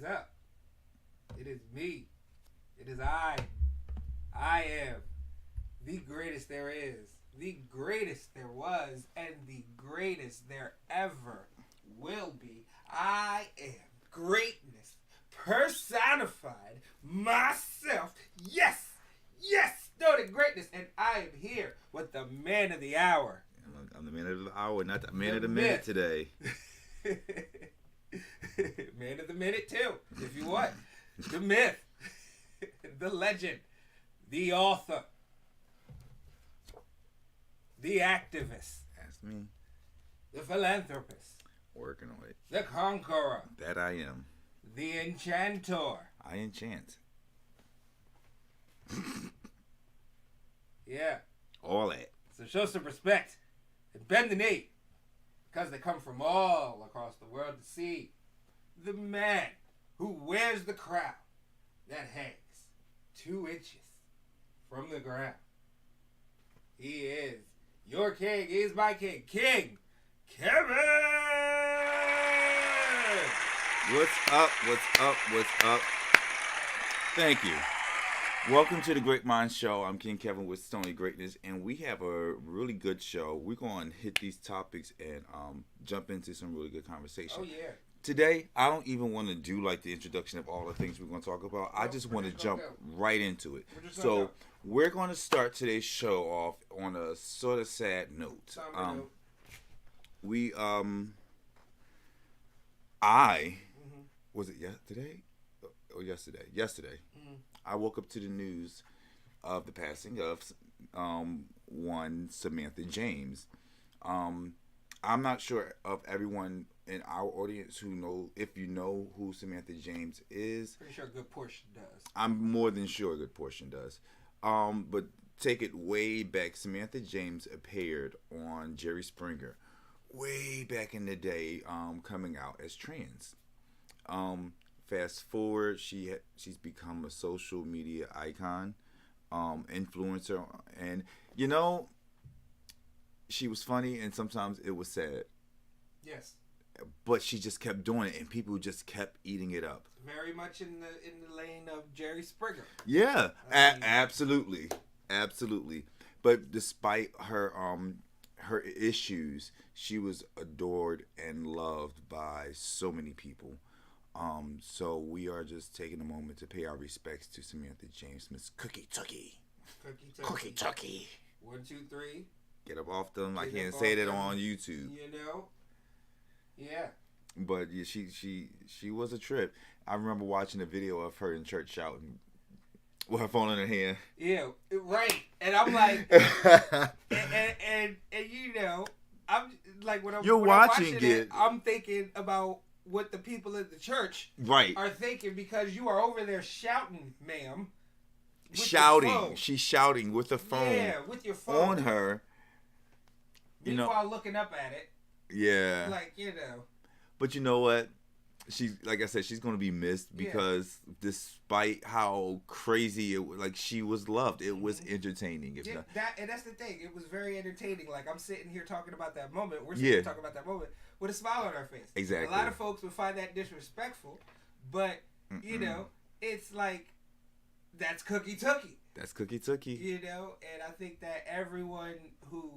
is up. It is me. It is I. I am the greatest there is, the greatest there was, and the greatest there ever will be. I am greatness personified myself. Yes, Stoney Greatness, and I am here with the man of the hour. I'm the man of the hour, not the man of the minute today. Man of the minute too, if you want. The myth, the legend, the author, the activist. That's me. The philanthropist. Working on it. The conqueror. That I am. The enchantor. I enchant. Yeah. All that. So show some respect and bend the knee, because they come from all across the world to see the man who wears the crown that hangs 2 inches from the ground. He is your king. He is my king. Kyng Kevyn! What's up? What's up? What's up? Thank you. Welcome to the GreatMines Show. I'm Kyng Kevyn with Stoney Greatness, and we have a really good show. We're going to hit these topics and jump into some really good conversation. Oh, yeah. Today, I don't even want to do like the introduction of all the things we're going to talk about. I just want to jump right into it. So we're going to start today's show off on a sort of sad note. Was it yesterday or yesterday? Yesterday. Mm-hmm. I woke up to the news of the passing of one Samantha James. I'm not sure of everyone in our audience who know, if you know who Samantha James is. Pretty sure a good portion does. I'm more than sure a good portion does. But take it way back. Samantha James appeared on Jerry Springer way back in the day, coming out as trans. Fast forward, she's become a social media icon, influencer, and she was funny and sometimes it was sad. Yes. But she just kept doing it, and people just kept eating it up. Very much in the lane of Jerry Springer. Yeah, absolutely. But despite her her issues, she was adored and loved by so many people. So we are just taking a moment to pay our respects to Samantha James, Miss Cookie Tookie. 1, 2, 3. Get up off them. I can't say that on YouTube. Yeah. But yeah, she was a trip. I remember watching a video of her in church shouting with her phone in her hand. Yeah, right. And I'm like, and I'm like, when I'm watching it, I'm thinking about what the people in the church are thinking, because you are over there shouting, ma'am. Shouting. She's shouting with the phone. Yeah, with your phone. On her. Meanwhile, looking up at it. Yeah. Like, But you know what? She's, like I said, she's going to be missed because despite how crazy she was loved. It was entertaining. And that's the thing. It was very entertaining. Like, I'm sitting here talking about that moment. We're sitting here talking about that moment with a smile on our face. Exactly. A lot of folks would find that disrespectful, but, it's like, that's Cookie Tookie. That's Cookie Tookie. And I think that everyone who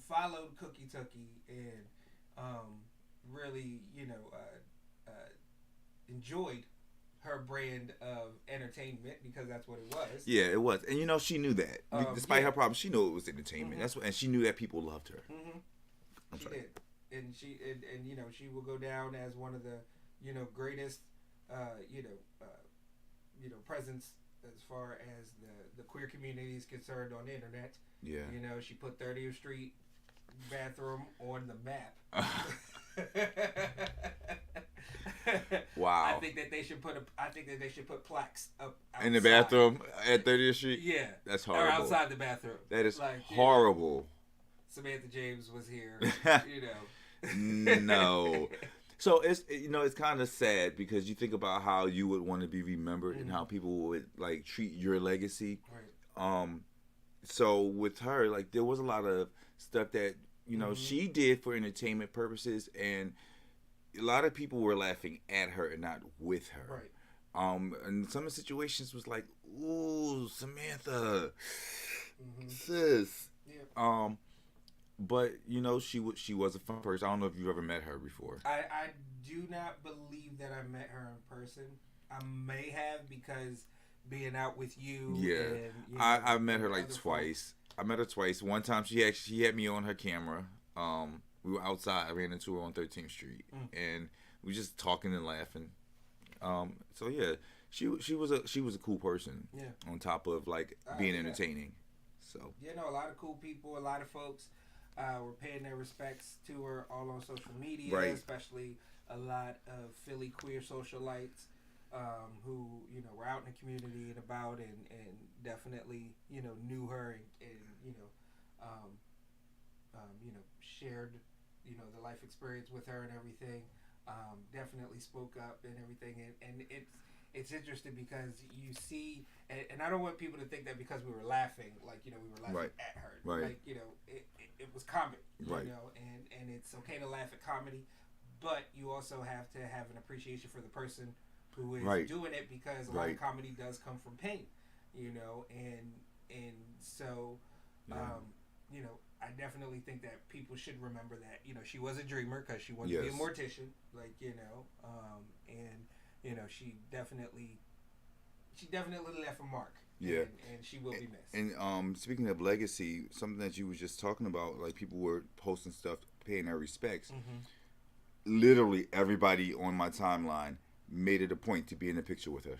followed Cookie Tookie and really, enjoyed her brand of entertainment, because that's what it was. Yeah, it was. And she knew that. Despite her problems, she knew it was entertainment. Mm-hmm. And she knew that people loved her. Mm-hmm. She did. And she will go down as one of the, greatest presence as far as the queer community is concerned on the internet. Yeah. She put 30th Street bathroom on the map. Wow. I think that they should put plaques up outside. In the bathroom at 30th Street? Yeah. That's horrible. Or outside the bathroom. That is horrible. Samantha James was here. No. So it's kind of sad, because you think about how you would want to be remembered and how people would treat your legacy. Right. So with her, there was a lot of stuff that she did for entertainment purposes, and a lot of people were laughing at her and not with her. Right. And some of the situations was like, ooh, Samantha, Mm-hmm. sis. Yeah. But she was a fun person. I don't know if you ever met her before. I do not believe that I met her in person. I may have, because being out with you. Yeah, and, I met her like other twice. I met her twice. One time she had me on her camera. We were outside. I ran into her on 13th Street, and we were just talking and laughing. So yeah, she was a cool person. Yeah. On top of like being entertaining. So a lot of cool people, a lot of folks were paying their respects to her all on social media, Right. especially a lot of Philly queer socialites who were out in the community and about, and definitely knew her and shared the life experience with her and everything. Definitely spoke up and everything, and it's interesting because you see, and I don't want people to think that because we were laughing, like we were laughing Right. at her, Right. like it was comedy, Right. and it's okay to laugh at comedy, but you also have to have an appreciation for the person who is Right. doing it, because a lot of comedy does come from pain, and so I definitely think that people should remember that she was a dreamer, because she wanted to be a Yes. mortician, like and she definitely left a mark. Yeah. and she will be missed. And speaking of legacy, something that you was just talking about, like people were posting stuff, paying their respects. Mm-hmm. Literally everybody on my timeline made it a point to be in a picture with her.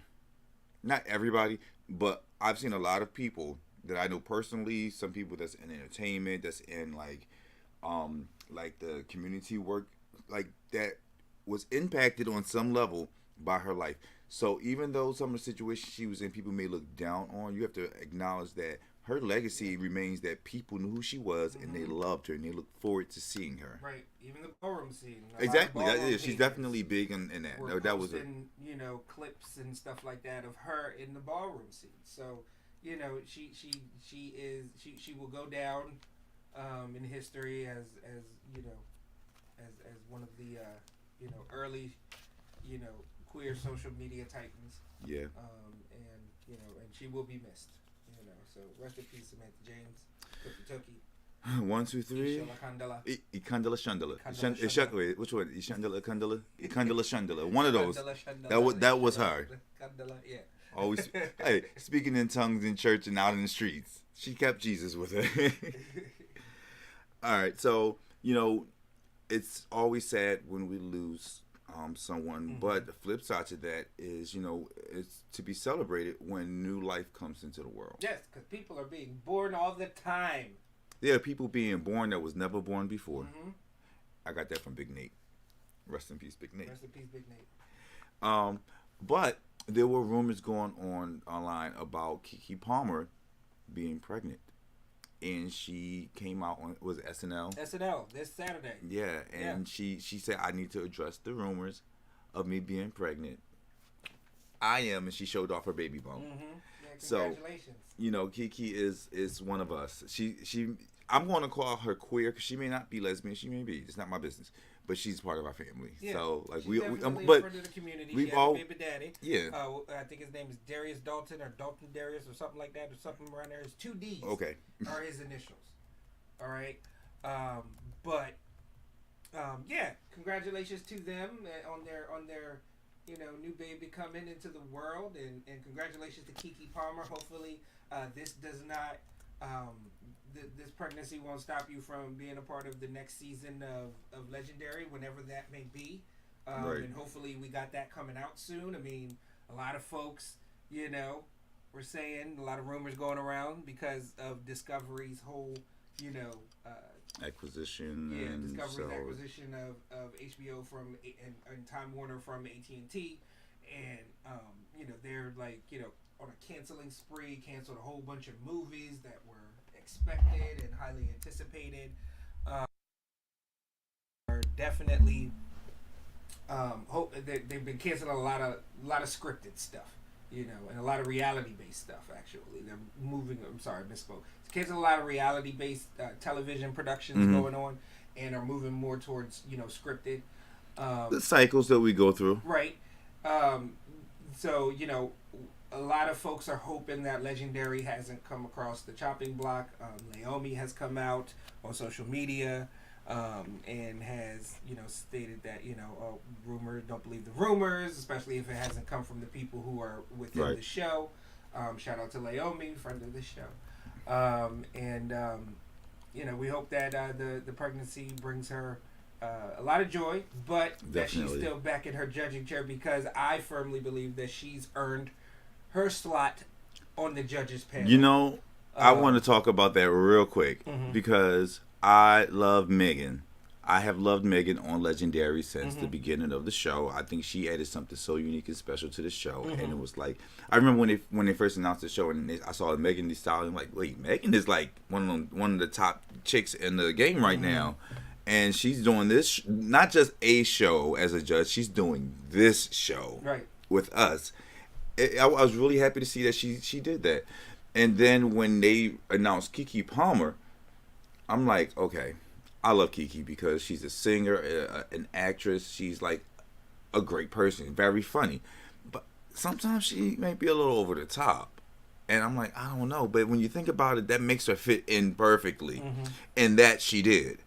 Not everybody, but I've seen a lot of people that I know personally. Some people that's in entertainment, that's in like the community work, like that was impacted on some level by her life. So even though some of the situations she was in, people may look down on, you have to acknowledge that her legacy remains, that people knew who she was and they loved her and they look forward to seeing her. Right, even the ballroom scene. Exactly, she's definitely big in that. We're That was posting, clips and stuff like that of her in the ballroom scene. So, she will go down in history as one of the early queer social media titans. Yeah. And she will be missed. So rest in peace, Samantha James, Tookie. 1, 2, 3. Ikandala Shandala. Wait, which one? Ishandala Kandala? Ikandala Shandala. One of those. That was her. Yeah. Always. Hey, speaking in tongues in church and out in the streets. She kept Jesus with her. All right, so it's always sad when we lose someone, but the flip side to that is it's to be celebrated when new life comes into the world. Yes, because people are being born all the time. There are people being born that was never born before. Mm-hmm. I got that from Big Nate. Rest in peace, Big Nate. Rest in peace, Big Nate. But there were rumors going on online about Keke Palmer being pregnant. And she came out on, was it SNL? SNL this Saturday. Yeah, and she said, I need to address the rumors of me being pregnant. I am, and she showed off her baby bump. Mm-hmm. Yeah, congratulations. So, Keke is one of us. She I'm going to call her queer because she may not be lesbian. She may be. It's not my business. But she's part of our family. Yeah. So like she's but friend of the community. we've she all has a baby daddy. Yeah. I think his name is Darius Dalton or Dalton Darius or something like that or something around there. It's 2 D's. Okay. Are his initials. All right. Yeah. Congratulations to them on their new baby coming into the world, and congratulations to Keke Palmer. Hopefully, this does not. This pregnancy won't stop you from being a part of the next season of Legendary, whenever that may be. Right. And hopefully we got that coming out soon. I mean, a lot of folks, were saying, a lot of rumors going around because of Discovery's whole, acquisition. Yeah, and Discovery's acquisition of HBO and Time Warner from AT&T. And, they're like, on a canceling spree, canceled a whole bunch of movies that were expected and highly anticipated. Are definitely they've been canceling a lot of scripted stuff, and a lot of reality based stuff. Actually, they're moving. I'm sorry, I misspoke. It's canceling a lot of reality based television productions going on, and are moving more towards scripted. The cycles that we go through. Right. So, a lot of folks are hoping that Legendary hasn't come across the chopping block. Naomi has come out on social media and has, stated that, rumors, don't believe the rumors, especially if it hasn't come from the people who are within the show. Shout out to Naomi, friend of the show. We hope that the pregnancy brings her a lot of joy, but that she's still back in her judging chair, because I firmly believe that she's earned her slot on the judges panel. I want to talk about that real quick because I love Megan. I have loved Megan on Legendary since the beginning of the show. I think she added something so unique and special to the show, and it was like, I remember when they first announced the show and I saw Megan Thee Stallion, like, wait, Megan is like one of the top chicks in the game right now. And she's doing this, not just a show as a judge, she's doing this show with us. I was really happy to see that she did that. And then when they announced Keke Palmer, I'm like, okay, I love Keke because she's a singer, an actress. She's like a great person, very funny. But sometimes she may be a little over the top. And I'm like, I don't know. But when you think about it, that makes her fit in perfectly. And that she did.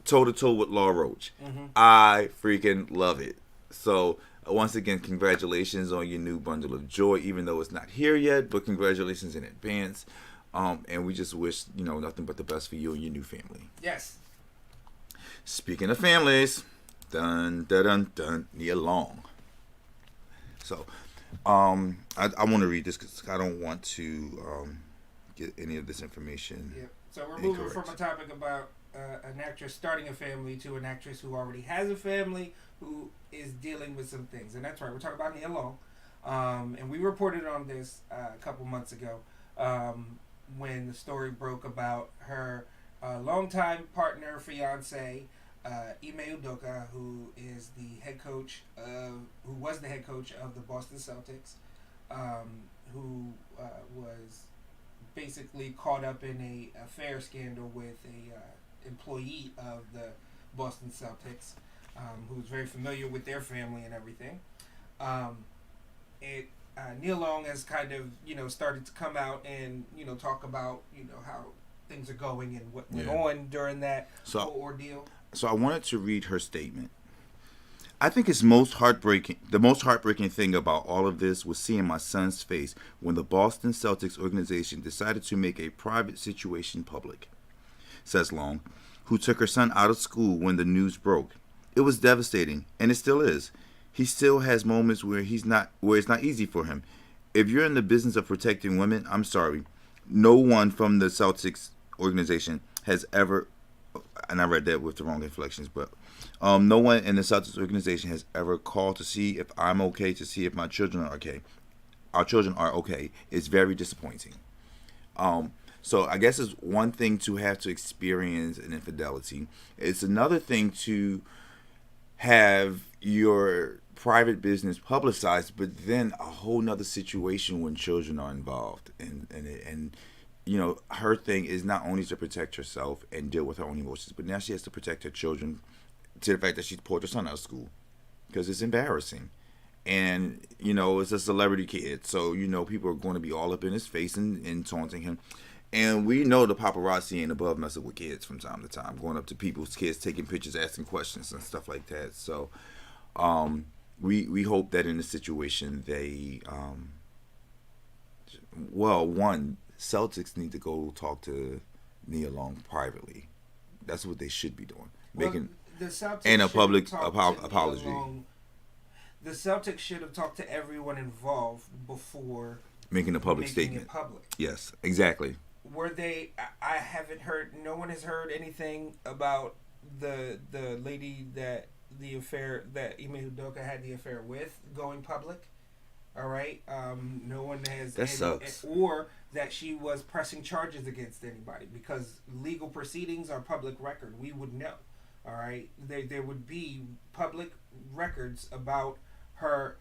Toe-to-toe with Law Roach. I freaking love it. So, once again, congratulations on your new bundle of joy, even though it's not here yet, but congratulations in advance. And we just wish, nothing but the best for you and your new family. Yes. Speaking of families, Nia Long. So, I want to read this because I don't want to get any of this information. Yeah. So, we're moving from a topic about an actress starting a family to an actress who already has a family who is dealing with some things. And that's right, we're talking about Nia Long. And we reported on this a couple months ago when the story broke about her longtime partner, fiance, Ime Udoka, who was the head coach of the Boston Celtics, who was basically caught up in a affair scandal with a employee of the Boston Celtics, who was very familiar with their family and everything. Nia Long has kind of, started to come out and, talk about, how things are going and what went on during that whole ordeal. So I wanted to read her statement. I think the most heartbreaking thing about all of this was seeing my son's face when the Boston Celtics organization decided to make a private situation public, says Long, who took her son out of school when the news broke. It was devastating, and it still is. He still has moments where it's not easy for him. If you're in the business of protecting women, I'm sorry. No one from the Celtics organization has ever, and I read that with the wrong inflections, but no one in the Celtics organization has ever called to see if I'm okay, to see if my children are okay. Our children are okay. It's very disappointing. So I guess it's one thing to have to experience an infidelity. It's another thing to have your private business publicized, but then a whole nother situation when children are involved. And her thing is not only to protect herself and deal with her own emotions, but now she has to protect her children to the fact that she pulled her son out of school because it's embarrassing. And, it's a celebrity kid. So, people are going to be all up in his face and taunting him. And we know the paparazzi ain't above messing with kids from time to time, going up to people's kids, taking pictures, asking questions and stuff like that. So we hope that in this situation they, Celtics need to go talk to Nia Long privately. That's what they should be doing. Making a public apology. The Celtics should have talked to everyone involved before making a public statement. Yes, exactly. Were they? I haven't heard. No one has heard anything about the lady that Ime Udoka had the affair with going public. All right. No one has. That sucks. Or that she was pressing charges against anybody, because legal proceedings are public record. We would know. All right. There would be public records about her.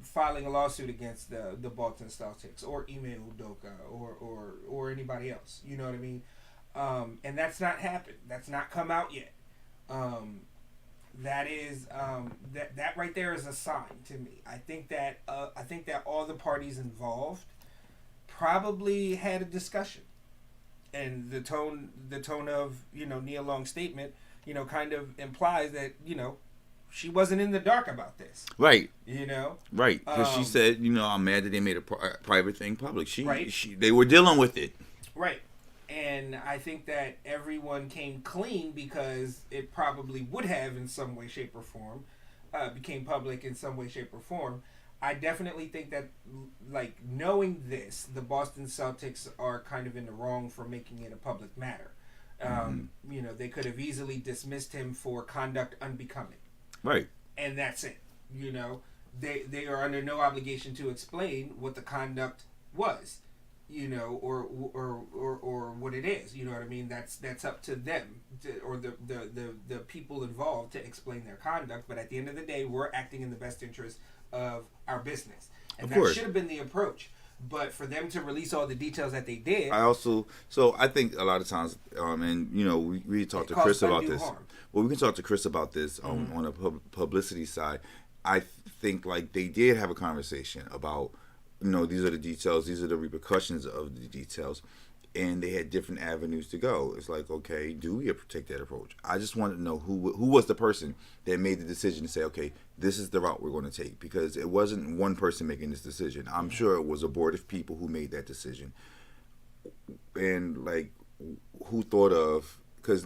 Filing a lawsuit against the Boston Celtics or Ime Udoka or anybody else. You know what I mean? And that's not happened. That's not come out yet. That is that right there is a sign to me. I think that all the parties involved probably had a discussion, and the tone of Nia Long's statement kind of implies that she wasn't in the dark about this. Right. Right. Because she said, I'm mad that they made a private thing public. Right. They were dealing with it. Right. And I think that everyone came clean because it probably would have in some way, shape, or form, became public in some way, shape, or form. I definitely think that, like, knowing this, the Boston Celtics are kind of in the wrong for making it a public matter. They could have easily dismissed him for conduct unbecoming. Right. And that's it. They are under no obligation to explain what the conduct was. Or what it is. You know what I mean? That's up to them or the people involved to explain their conduct. But at the end of the day, we're acting in the best interest of our business, and that should have been the approach. But for them to release all the details that they did, I think a lot of times, and we talked to Chris about this. Harm. Well, we can talk to Chris about this on a publicity side. I think like they did have a conversation about. These are the details. These are the repercussions of the details, and they had different avenues to go. It's like, okay, do we take that approach? I just wanted to know who was the person that made the decision to say, okay, this is the route we're going to take, because it wasn't one person making this decision. I'm sure it was a board of people who made that decision, and like who thought of, because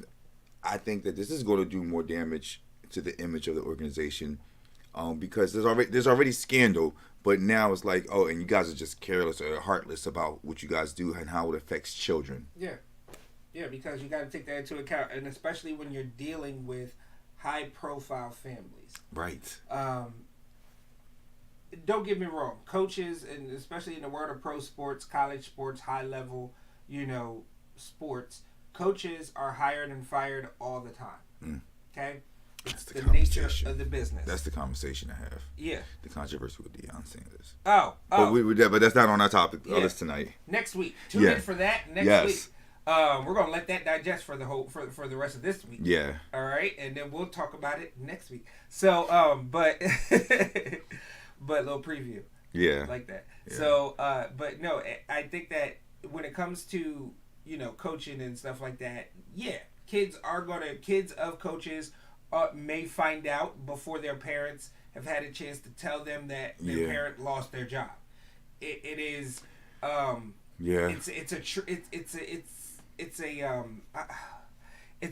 I think that this is going to do more damage to the image of the organization, because there's already scandal. But now it's like, oh, and you guys are just careless or heartless about what you guys do and how it affects children. Yeah, because you got to take that into account, and especially when you're dealing with high-profile families. Right. Don't get me wrong, coaches, and especially in the world of pro sports, college sports, high-level, sports, coaches are hired and fired all the time. Okay. It's the nature of the business. That's the conversation I have. Yeah. The controversy with Deion Sanders. Oh. But that's not on our topic of this tonight. Next week. Tune in for that next week. We're gonna let that digest for the rest of this week. Yeah. All right, and then we'll talk about it next week. So, but little preview. Yeah. Like that. Yeah. So, but no, I think that when it comes to coaching and stuff like that, kids of coaches. May find out before their parents have had a chance to tell them that their parent lost their job. It is,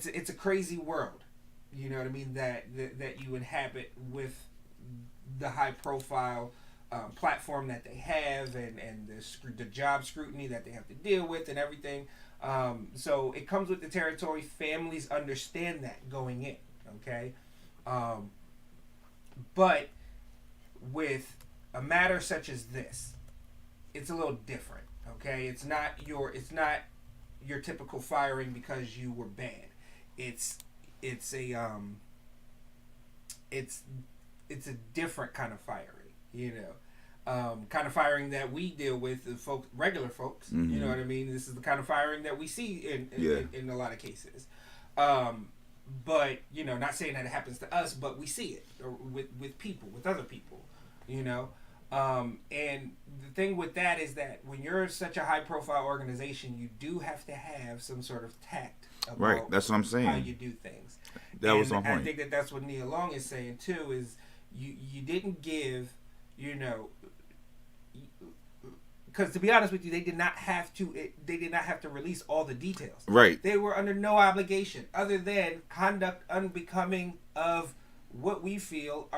it's a crazy world. You know what I mean? That you inhabit with the high profile platform that they have, and the job scrutiny that they have to deal with, and everything. So it comes with the territory. Families understand that going in. Okay, but with a matter such as this, it's a little different. Okay, it's not your typical firing because you were bad. It's a different kind of firing. Kind of firing that we deal with, the regular folks. Mm-hmm. You know what I mean? This is the kind of firing that we see in a lot of cases. But not saying that it happens to us, but we see it with people, with other people, and the thing with that is that when you're such a high profile organization, you do have to have some sort of tact about right. That's what I'm saying. How you do things. That was my point. I think that that's what Nia Long is saying too. Is you didn't give, because to be honest with you, they did not have to release all the details. Right. They were under no obligation other than conduct unbecoming of what we feel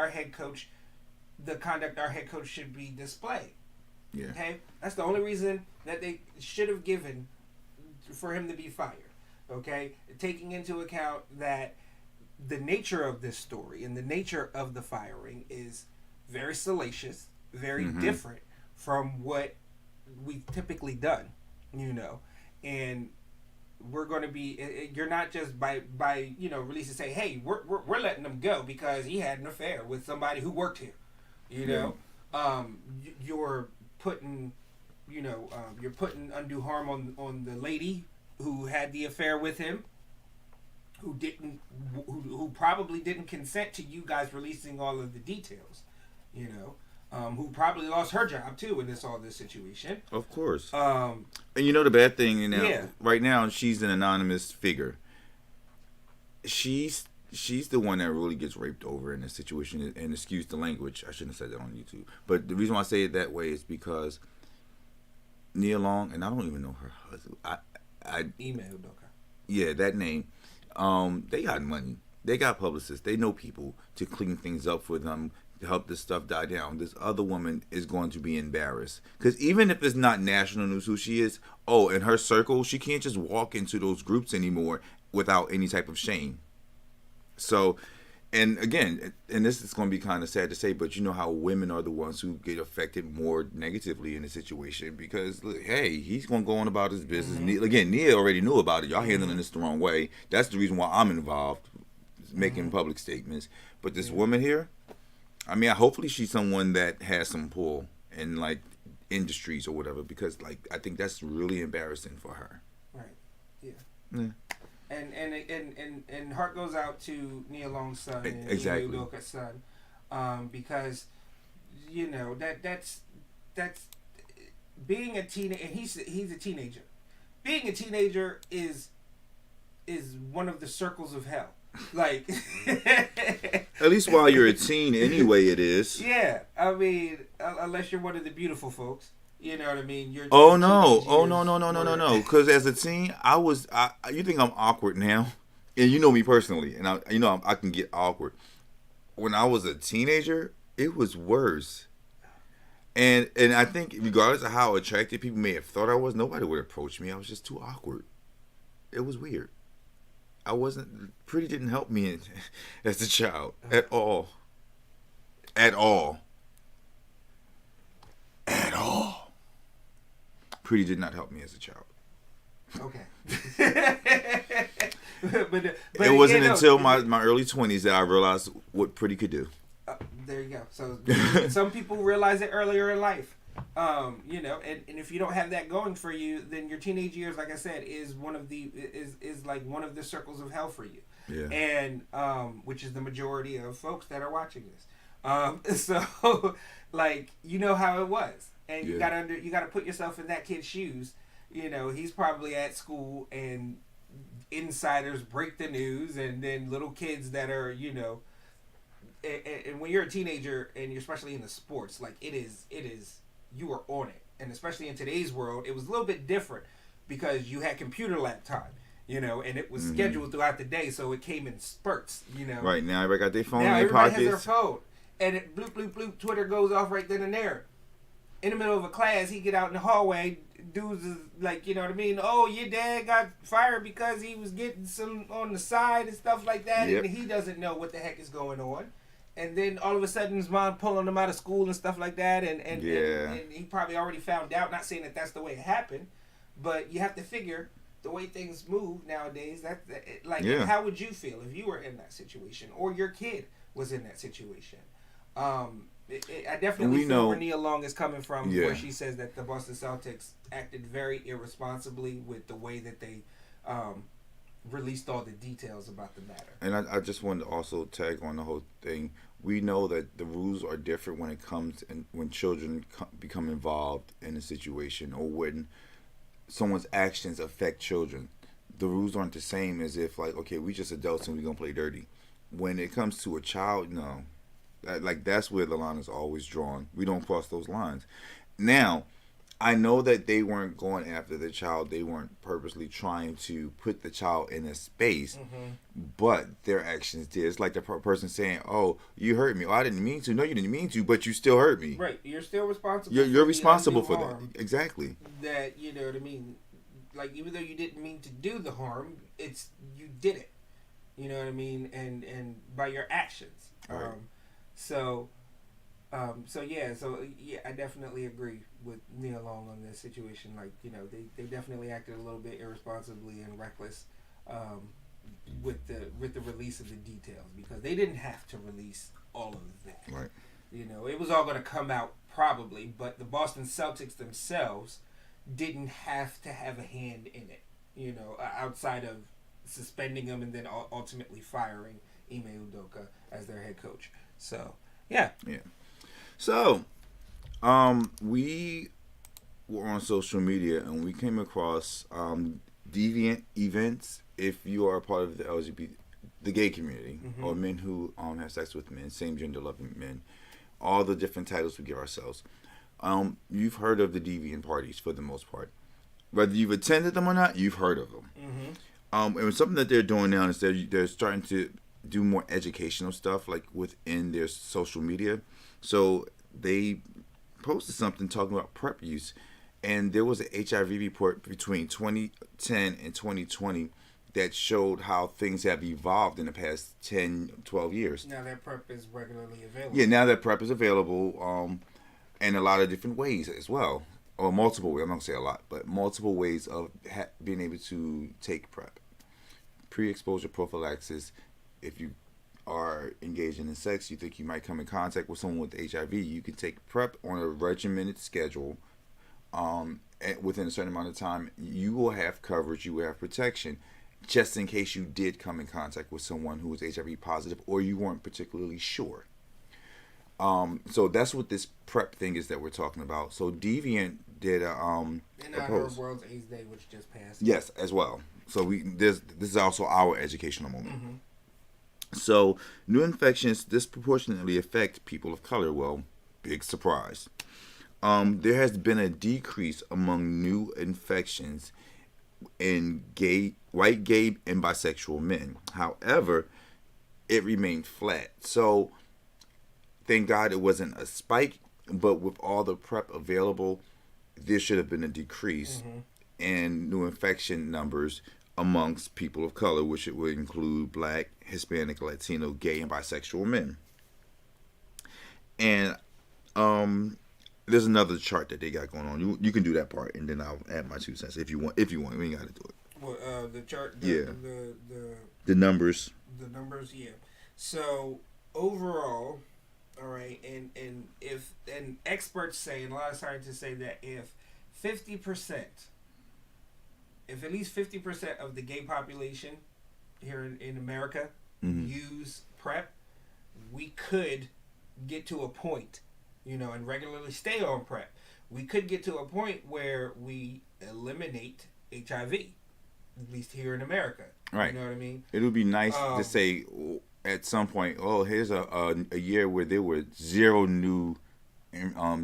the conduct our head coach should be displaying. Yeah. Okay? That's the only reason that they should have given for him to be fired. Okay? Taking into account that the nature of this story and the nature of the firing is very salacious, very different from what we've typically done, and we're going to be. You're not just by releasing say, hey, we're letting him go because he had an affair with somebody who worked here. You're putting undue harm on the lady who had the affair with him, who probably didn't consent to you guys releasing all of the details, you know. Who probably lost her job too in all this situation. Of course. And you know the bad thing, Yeah. right now she's an anonymous figure. She's the one that really gets raped over in this situation, and excuse the language, I shouldn't have said that on YouTube. But the reason why I say it that way is because Nia Long, and I don't even know her husband. I emailed, okay. Yeah, that name. They got money. They got publicists. They know people to clean things up for them, to help this stuff die down. This other woman is going to be embarrassed. Because even if it's not national news who she is, in her circle, she can't just walk into those groups anymore without any type of shame. So, and again, and this is going to be kind of sad to say, but you know how women are the ones who get affected more negatively in a situation because, look, hey, he's going to go on about his business. Mm-hmm. Again, Nia already knew about it. Y'all handling this the wrong way. That's the reason why I'm involved, making public statements. But this woman here, I mean, hopefully she's someone that has some pull in, like, industries or whatever, because, like, I think that's really embarrassing for her. Right. Yeah. And heart goes out to Nia Long's son and exactly. Udoka's son, because you know that's being a teenager, and he's a teenager. Being a teenager is one of the circles of hell. Like, at least while you're a teen, anyway, it is. Yeah, I mean, unless you're one of the beautiful folks. You know what I mean? No. Because as a teen, you think I'm awkward now, and you know me personally, and I can get awkward. When I was a teenager, it was worse. And I think regardless of how attractive people may have thought I was, nobody would approach me. I was just too awkward. It was weird. Pretty didn't help me as a child at all. At all. Pretty did not help me as a child. Okay. but it wasn't until my early 20s that I realized what Pretty could do. There you go. So some people realize it earlier in life. You know, and if you don't have that going for you, then your teenage years, like I said, is like one of the circles of hell for you. Yeah. And which is the majority of folks that are watching this. So like, you know how it was. And you gotta put yourself in that kid's shoes. You know, he's probably at school and insiders break the news, and then little kids that are, you know, and when you're a teenager and you're especially in the sports, like it is you are on it. And especially in today's world, it was a little bit different because you had computer lab time, you know, and it was scheduled throughout the day, so it came in spurts, you know. Right, now everybody got their phone in their pockets. Now everybody has their phone. And it bloop, bloop, bloop, Twitter goes off right then and there. In the middle of a class, he get out in the hallway, dudes is like, you know what I mean? Oh, your dad got fired because he was getting some on the side and stuff like that, and he doesn't know what the heck is going on. And then all of a sudden, his mom pulling him out of school and stuff like that, and he probably already found out. Not saying that that's the way it happened, but you have to figure the way things move nowadays. How would you feel if you were in that situation, or your kid was in that situation? I definitely feel where Nia Long is coming from, where she says that the Boston Celtics acted very irresponsibly with the way that they released all the details about the matter. And I just wanted to also tag on the whole thing. We know that the rules are different when it comes and when children become involved in a situation, or when someone's actions affect children. The rules aren't the same as if, like, okay, we just adults and we're gonna play dirty. When it comes to a child, no. Like, that's where the line is always drawn. We don't cross those lines. Now, I know that they weren't going after the child. They weren't purposely trying to put the child in a space, but their actions did. It's like the person saying, "Oh, you hurt me. Oh, I didn't mean to." No, you didn't mean to, but you still hurt me. Right. You're still responsible. You're responsible for that. Exactly. That, you know what I mean? Like, even though you didn't mean to do the harm, you did it. You know what I mean? And by your actions. Right. So I definitely agree with Nia Long on this situation. Like, you know, they definitely acted a little bit irresponsibly and reckless with the release of the details, because they didn't have to release all of that. Right. You know, it was all going to come out probably, but the Boston Celtics themselves didn't have to have a hand in it. You know, outside of suspending them and then ultimately firing Ime Udoka as their head coach. So, yeah. Yeah. So, we were on social media and we came across deviant events. If you are a part of the the gay community, or men who have sex with men, same gender loving men, all the different titles we give ourselves. You've heard of the deviant parties for the most part. Whether you've attended them or not, you've heard of them. And something that they're doing now is they're starting to do more educational stuff, like within their social media. So they posted something talking about PrEP use, and there was an HIV report between 2010 and 2020 that showed how things have evolved in the past 10, 12 years. Now that PrEP is regularly available. Yeah, now that PrEP is available, in a lot of different ways as well. Or multiple ways, I'm not going to say a lot, but multiple ways of being able to take PrEP. Pre-exposure prophylaxis, if you are engaging in sex, you think you might come in contact with someone with HIV, you can take PrEP on a regimented schedule. Within a certain amount of time, you will have coverage, you will have protection, just in case you did come in contact with someone who was HIV positive or you weren't particularly sure. So that's what this PrEP thing is that we're talking about. So Deviant did a in honor of World AIDS Day, which just passed. Yes, as well. So this is also our educational moment. So new infections disproportionately affect people of color. Well, big surprise. There has been a decrease among new infections in white gay and bisexual men. However, it remained flat. So thank God it wasn't a spike, but with all the PrEP available, there should have been a decrease in new infection numbers amongst people of color, which it would include Black, Hispanic, Latino, gay, and bisexual men. And there's another chart that they got going on. You can do that part, and then I'll add my 2 cents if you want. If you want, we ain't got to do it. Well, the chart. The numbers. The numbers, yeah. So overall, all right, and experts say, and a lot of scientists say that if at least 50% of the gay population here in America use PrEP, we could get to a point, and regularly stay on PrEP. We could get to a point where we eliminate HIV, at least here in America. Right. You know what I mean? It would be nice to say at some point, here's a year where there were 0 new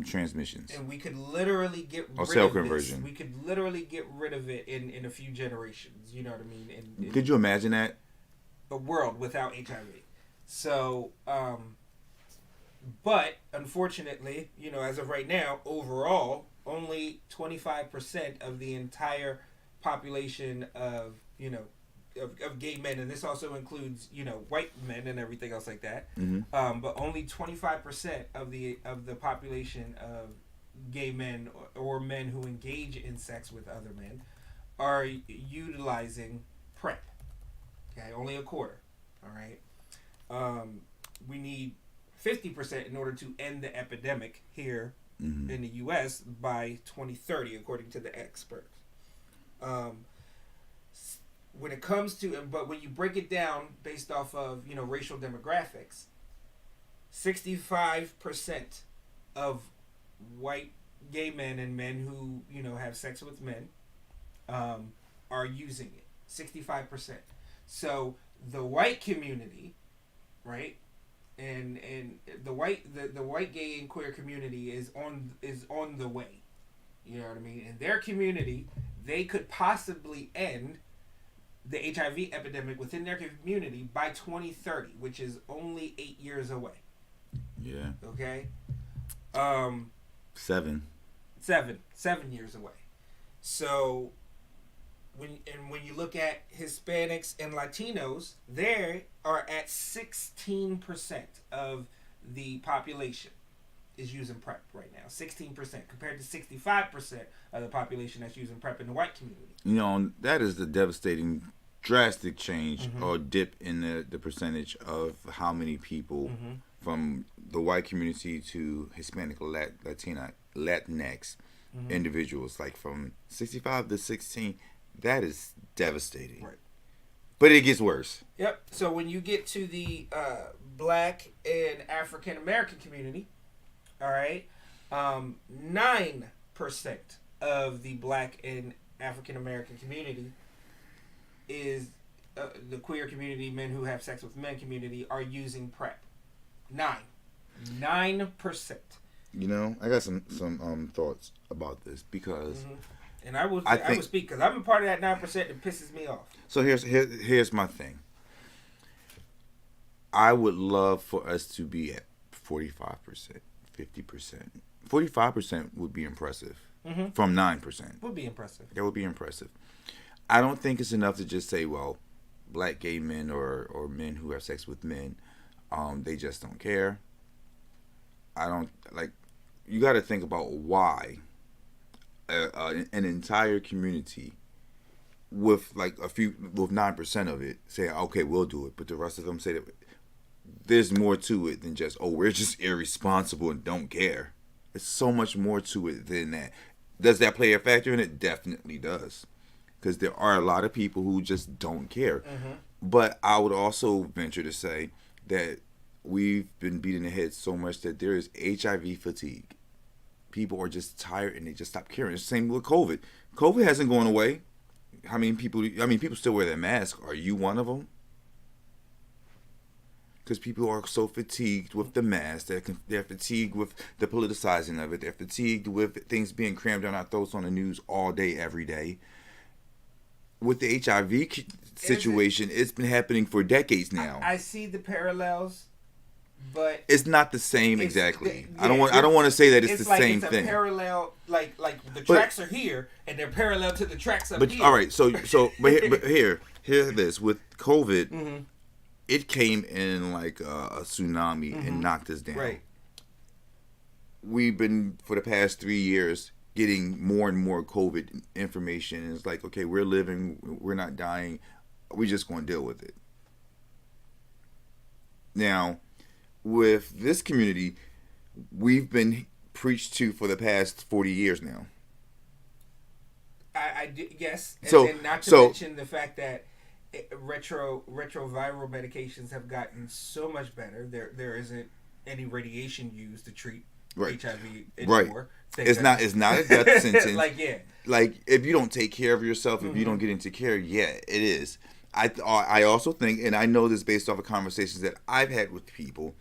transmissions. And we could literally get rid cell of conversion. this. We could literally get rid of it in a few generations. You know what I mean? Could you imagine that? A world without HIV. So, but unfortunately, as of right now, overall, only 25% of the entire population of gay men, and this also includes white men and everything else like that. But only 25% of the population of gay men or men who engage in sex with other men are utilizing PrEP. Okay, only a quarter. All right. We need 50% in order to end the epidemic here in the U.S. by 2030, according to the experts. When it comes to, but when you break it down based off of racial demographics, 65% of white gay men and men who have sex with men are using it. 65%. So the white community, right, and the white gay and queer community is on the way. You know what I mean? In their community, they could possibly end the HIV epidemic within their community by 2030, which is only 8 years away. Yeah. Okay. 7 years away. So when you look at Hispanics and Latinos, they are at 16% of the population is using PrEP right now. 16% compared to 65% of the population that's using PrEP in the white community. That is the devastating, drastic change or dip in the percentage of how many people from the white community to Hispanic, Latinx individuals, like from 65 to 16. That is devastating. Right. But it gets worse. Yep. So when you get to the Black and African American community, all right, 9% of the Black and African American community is the queer community, men who have sex with men community, are using PrEP. 9%. You know, I got some thoughts about this because, and I will speak because I'm a part of that 9% that pisses me off. So here's my thing. I would love for us to be at 45%, 50%. 45% would be impressive. From 9%. Would be impressive. That would be impressive. I don't think it's enough to just say, well, Black gay men or men who have sex with men, they just don't care. I don't like. You got to think about why an entire community with like with 9% of it say, okay, we'll do it, but the rest of them say that there's more to it than just, oh, we're just irresponsible and don't care. There's so much more to it than that. Does that play a factor in it? Definitely does. Because there are a lot of people who just don't care. But I would also venture to say that we've been beating the head so much that there is HIV fatigue. People are just tired and they just stop caring. It's the same with COVID. COVID hasn't gone away. People still wear their mask. Are you one of them? Because people are so fatigued with the mask. They're fatigued with the politicizing of it. They're fatigued with things being crammed down our throats on the news all day, every day. With the HIV situation, it's been happening for decades now. I see the parallels, but it's not the same exactly. I don't want to say that it's the same thing. It's a parallel, like the tracks are here and they're parallel to the tracks up here. All right, but here this with COVID, it came in like a tsunami and knocked us down. Right. We've been for the past 3 years getting more and more COVID information. And it's like, okay, we're living, we're not dying. We're just going to deal with it. Now, with this community, we've been preached to for the past 40 years now. Yes. And not to mention the fact that retroviral medications have gotten so much better. There isn't any radiation used to treat HIV anymore. Right. It's not a death sentence. Like if you don't take care of yourself, if you don't get into care, it is. I also think, and I know this based off of conversations that I've had with people.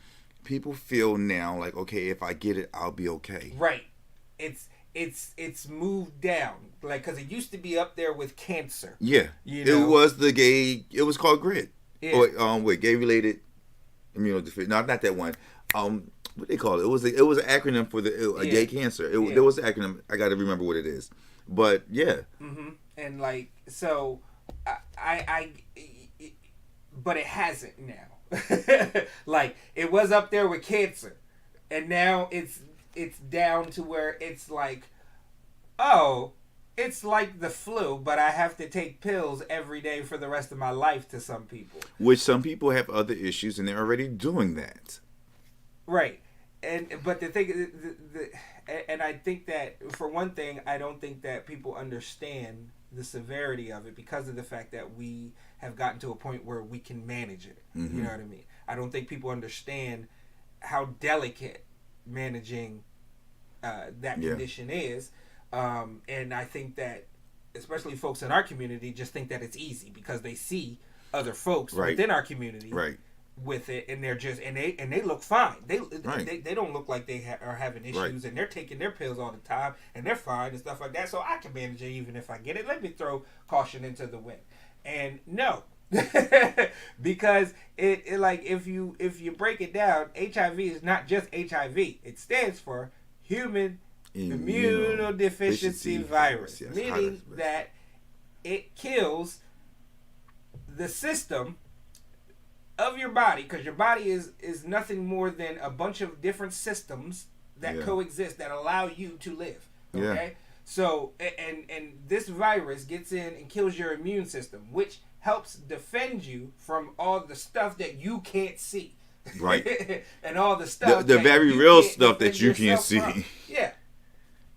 People feel now like, okay, if I get it, I'll be okay. Right. It's moved down, like, because it used to be up there with cancer. Yeah. It was it was called GRIT. Yeah. Or gay related immunodeficiency. No, not that one. What they call it? It was an acronym for the gay cancer. There was an acronym. I got to remember what it is. But yeah. And like, so but it hasn't now. Like, it was up there with cancer, and now it's down to where it's like, oh, it's like the flu, but I have to take pills every day for the rest of my life to some people. Which some people have other issues, and they're already doing that. Right. But the thing, and I think that, for one thing, I don't think that people understand the severity of it because of the fact that we have gotten to a point where we can manage it. You know what I mean? I don't think people understand how delicate managing that condition is. And I think that especially folks in our community just think that it's easy because they see other folks within our community with it, and they're just and they look fine. They don't look like they are having issues, and they're taking their pills all the time, and they're fine and stuff like that. So I can manage it even if I get it. Let me throw caution into the wind. And no, because it like if you break it down, HIV is not just HIV. It stands for human immunodeficiency virus, meaning that it kills the system of your body, because your body is nothing more than a bunch of different systems that coexist that allow you to live. Okay, so and this virus gets in and kills your immune system, which helps defend you from all the stuff that you can't see. Right. And all the stuff the very real stuff that you can't see. Yeah.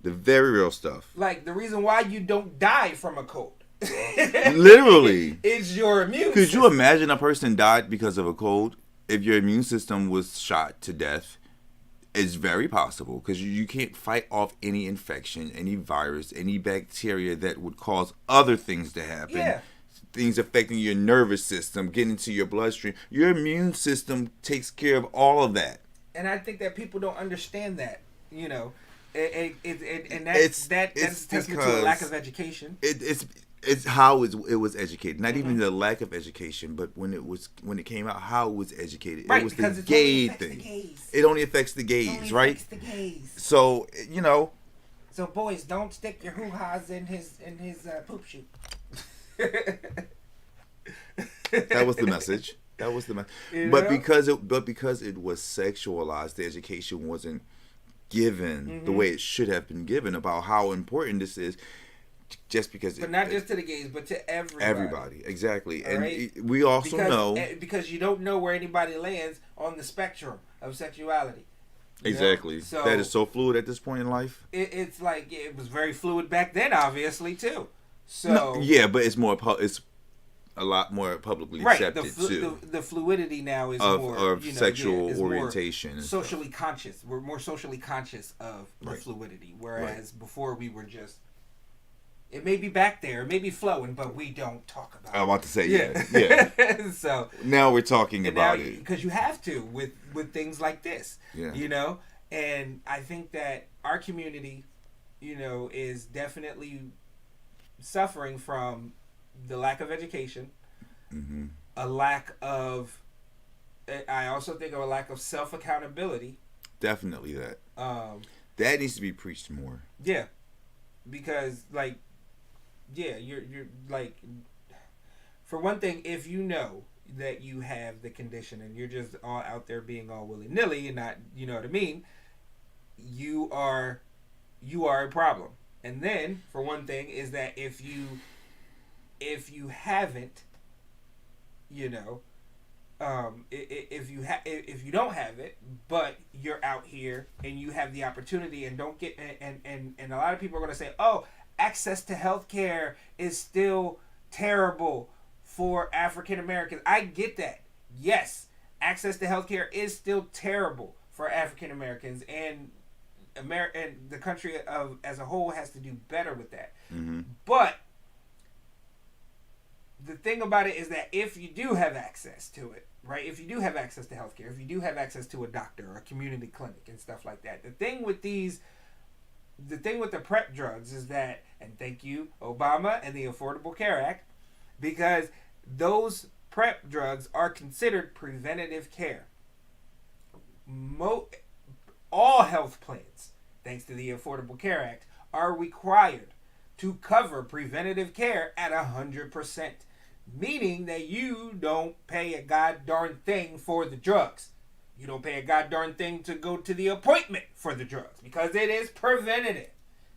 The very real stuff. Like the reason why you don't die from a cold. Literally. It's your immune Could system. you imagine a person died because of a cold? If your immune system was shot to death, it's very possible because you can't fight off any infection, any virus, any bacteria that would cause other things to happen. Yeah. Things affecting your nervous system, getting into your bloodstream. Your immune system takes care of all of that. And I think that people don't understand that, you know. And that's testament to a lack of education. It's how it was educated. Not even the lack of education, but when it came out, how it was educated. Right, it was because the it gay only affects thing. the gays. It only affects the gays, right? Affects the gays. So, you know. So boys, don't stick your hoo-has in his poop chute. That was the message. That was the message. But because it was sexualized, the education wasn't given the way it should have been given about how important this is. Just because, but not just to the gays, but to everybody. Everybody, exactly. All and right? We also know because you don't know where anybody lands on the spectrum of sexuality. Exactly. So that is so fluid at this point in life. It's like it was very fluid back then, obviously too. So no, yeah, but it's a lot more publicly accepted too. The fluidity now is of more sexual orientation, more socially conscious. We're more socially conscious of the fluidity, whereas before we were just. It may be back there, it may be flowing, but we don't talk about it. I want to say, yeah. So now we're talking about it. Because you have to with things like this, you know? And I think that our community, you know, is definitely suffering from the lack of education, a lack of, I also think of a lack of self-accountability. Definitely that. That needs to be preached more. Yeah. Because, like, you're like, for one thing, if you know that you have the condition and you're just all out there being all willy-nilly and not, you know what I mean, you are a problem. And then, for one thing, is that if you haven't, you know, if you don't have it, but you're out here and you have the opportunity and don't get and a lot of people are going to say, oh, access to healthcare is still terrible for African Americans. I get that. Yes, access to healthcare is still terrible for African Americans, and and the country as a whole has to do better with that. But the thing about it is that if you do have access to it, right? If you do have access to healthcare, if you do have access to a doctor or a community clinic and stuff like that, the thing with the PrEP drugs is that, and thank you, Obama and the Affordable Care Act, because those PrEP drugs are considered preventative care. All health plans, thanks to the Affordable Care Act, are required to cover preventative care at 100%. Meaning that you don't pay a god darn thing for the drugs. You don't pay a god darn thing to go to the appointment for the drugs because it is preventative.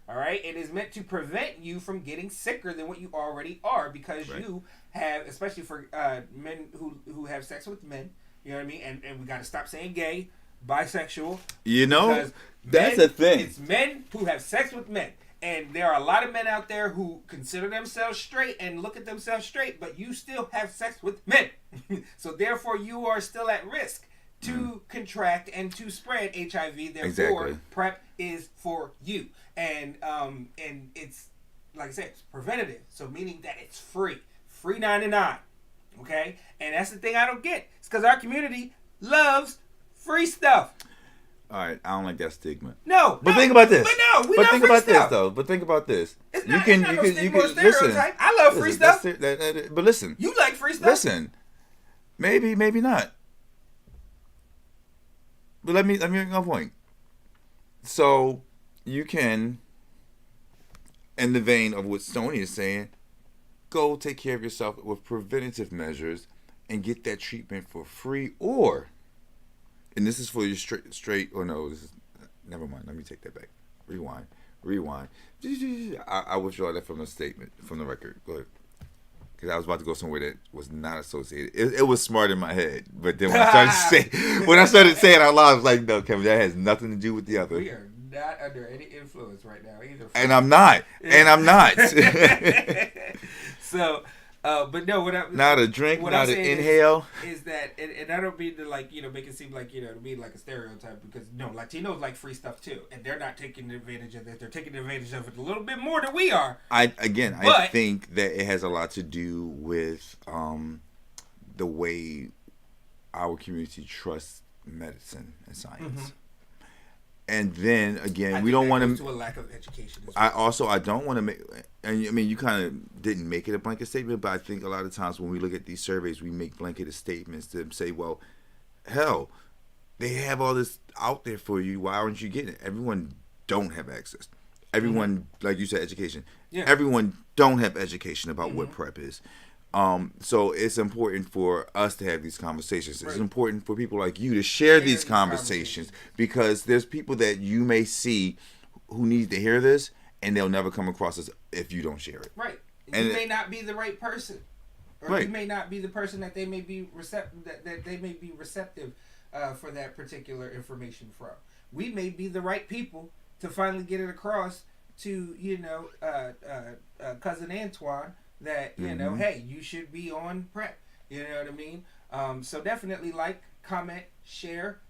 All right? It is meant to prevent you from getting sicker than what you already are because you have, especially for men who have sex with men, you know what I mean? And we got to stop saying gay, bisexual. You know, that's a thing. It's men who have sex with men. And there are a lot of men out there who consider themselves straight and look at themselves straight, but you still have sex with men. So therefore, you are still at risk to contract and to spread HIV. Therefore, PrEP is for you. And it's, like I said, it's preventative. So meaning that it's free. Free 99. Okay? And that's the thing I don't get. It's because our community loves free stuff. All right, I don't like that stigma. No, but think about this. But no, we but love think free about stuff. this though. But think about this. It's you not, can listen. I love free stuff. But listen. You like free stuff. Listen. Maybe not. But let me make my point. So you can, in the vein of what Stoney is saying, go take care of yourself with preventative measures and get that treatment for free, or. And this is for your straight. Oh no, this is. Never mind. Let me take that back. Rewind. I withdraw that from the statement, from the record. Go ahead. Because I was about to go somewhere that was not associated. It was smart in my head, but then when I started saying it out loud, I was like, no, Kevin, that has nothing to do with the other. We are not under any influence right now either. And I'm not. So, but no, not a drink, what not I'm an saying inhale. Is that, and I don't mean to like make it seem like to be like a stereotype, because no, Latinos like free stuff too, and they're not taking advantage of that. They're taking advantage of it a little bit more than we are. I think that it has a lot to do with the way our community trusts medicine and science. Mm-hmm. And then again, we don't want to a lack of education. I don't want to make, and I mean, you kind of didn't make it a blanket statement, but I think a lot of times when we look at these surveys, we make blanketed statements to say, well, hell, they have all this out there for you. Why aren't you getting it? Everyone don't have access. Everyone, like you said, education. Yeah. Everyone don't have education about what PrEP is. So it's important for us to have these conversations. It's important for people like you to share these conversations, because there's people that you may see who need to hear this, and they'll never come across us if you don't share it. Right. And you may not be the right person, or you may not be the person that they may be receptive for that particular information from. We may be the right people to finally get it across to cousin Antoine. That hey, you should be on PrEP. You know what I mean? So definitely like, comment, share.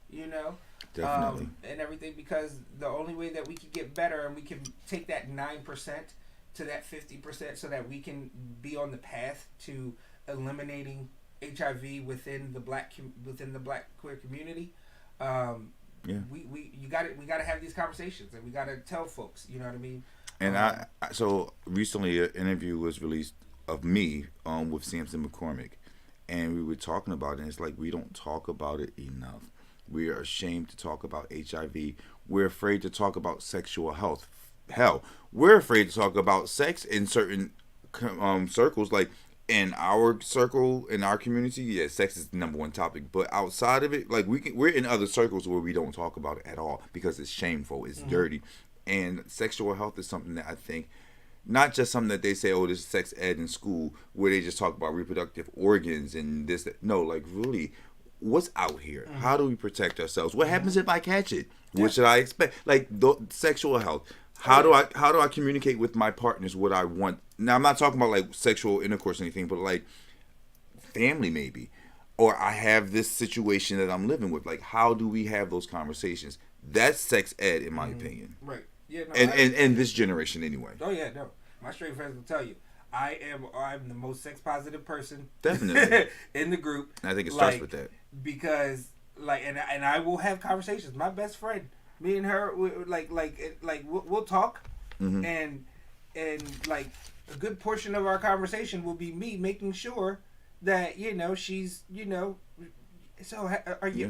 Definitely. And everything, because the only way that we can get better and we can take that 9% to that 50%, so that we can be on the path to eliminating HIV within the black queer community. We got to have these conversations, and we got to tell folks. You know what I mean? And so recently an interview was released of me with Samson McCormick, and we were talking about it, and it's like we don't talk about it enough. We are ashamed to talk about HIV. We're afraid to talk about sexual health. Hell, we're afraid to talk about sex in certain circles, like in our circle, in our community. Yeah, sex is the number one topic, but outside of it, like we're in other circles where we don't talk about it at all because it's shameful, it's dirty. And sexual health is something that I think, not just something that they say, oh, this is sex ed in school, where they just talk about reproductive organs and this, that. No, like really, what's out here? How do we protect ourselves? What happens if I catch it? What should I expect? Like sexual health. How do I communicate with my partners what I want? Now, I'm not talking about like sexual intercourse or anything, but like family maybe. Or I have this situation that I'm living with. Like, how do we have those conversations? That's sex ed, in my opinion. Right. Yeah, no, and this generation anyway. Oh yeah, no. My straight friends will tell you, I'm the most sex positive person definitely in the group. And I think it starts with that, because and I will have conversations. My best friend, me and her, we'll talk, and like a good portion of our conversation will be me making sure that she's So are you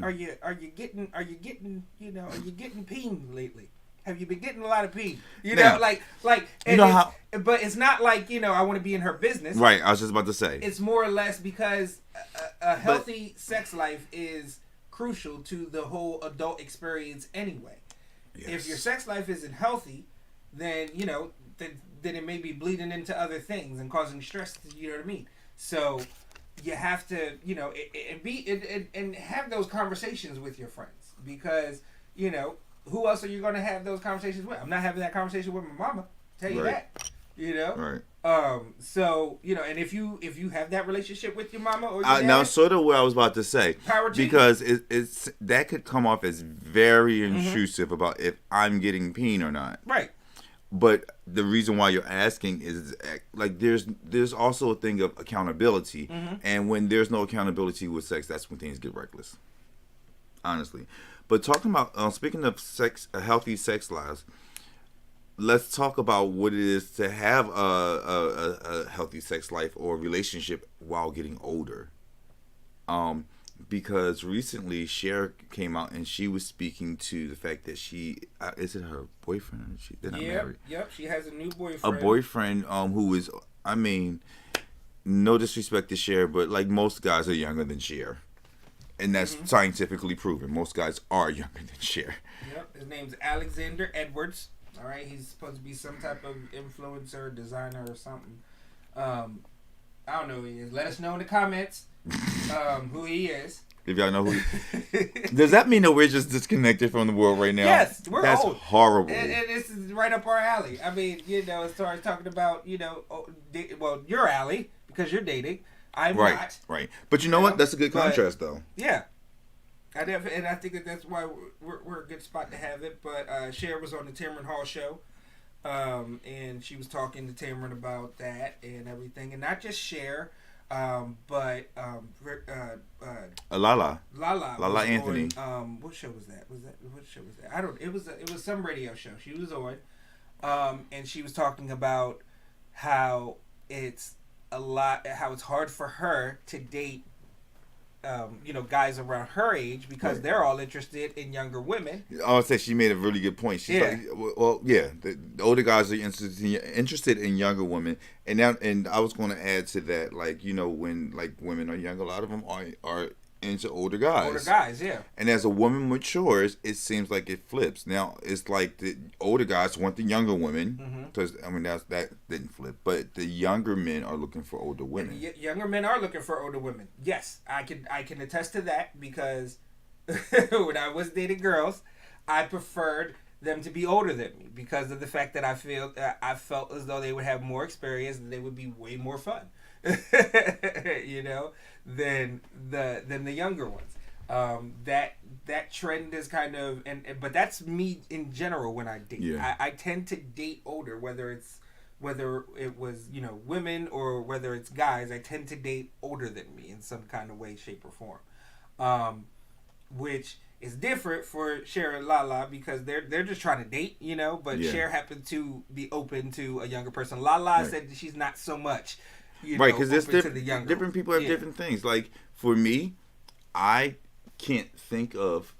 getting peen lately? Have you been getting a lot of pee? But it's not like I want to be in her business. Right. I was just about to say. It's more or less because a healthy sex life is crucial to the whole adult experience anyway. Yes. If your sex life isn't healthy, then then it may be bleeding into other things and causing stress. You know what I mean? So you have to and have those conversations with your friends, because who else are you going to have those conversations with? I'm not having that conversation with my mama. Tell you that. Right. So and if you have that relationship with your mama or your dad, now sort of what I was about to say, power to because it's that could come off as very intrusive about if I'm getting peen or not. Right. But the reason why you're asking is like there's also a thing of accountability, and when there's no accountability with sex, that's when things get reckless. Honestly. But talking about speaking of sex, healthy sex lives, let's talk about what it is to have a healthy sex life or relationship while getting older. Because recently Cher came out and she was speaking to the fact that she is it her boyfriend? They're not married. Yep, she has a new boyfriend. A boyfriend who is, I mean, no disrespect to Cher, but like most guys are younger than Cher. And that's scientifically proven. Most guys are younger than Cher. Yep, his name's Alexander Edwards. All right, he's supposed to be some type of influencer, designer, or something. I don't know who he is. Let us know in the comments who he is. If y'all know who, does that mean that we're just disconnected from the world right now? Yes, we're That's old. horrible. And this is right up our alley. I mean, as far as talking about, your alley because you're dating. I'm right, not. Right. But you know what? That's a good contrast, though. Yeah. And I think that's why we're a good spot to have it. But Cher was on the Tamron Hall show, and she was talking to Tamron about that and everything, and not just Cher, but Lala Anthony. What show was that? What show was that? I don't. It was some radio show she was on, and she was talking about how it's hard for her to date guys around her age because they're all interested in younger women. I would say she made a really good point. She's like, the older guys are interested in younger women, and I was going to add to that, when women are young, a lot of them are into older guys. Older guys, yeah. And as a woman matures, it seems like it flips. Now it's like the older guys want the younger women, because that didn't flip. But the younger men are looking for older women. Younger men are looking for older women. Yes, I can attest to that because when I was dating girls, I preferred them to be older than me because of the fact that I felt as though they would have more experience and they would be way more fun. Than the younger ones. That trend is kind of but that's me in general when I date. Yeah. I tend to date older, whether it was women or whether it's guys. I tend to date older than me in some kind of way, shape, or form. Which is different for Cher and Lala because they're just trying to date, But Cher happened to be open to a younger person. Lala said she's not so much. Right, because there's different people have different things. Like for me, I can't think of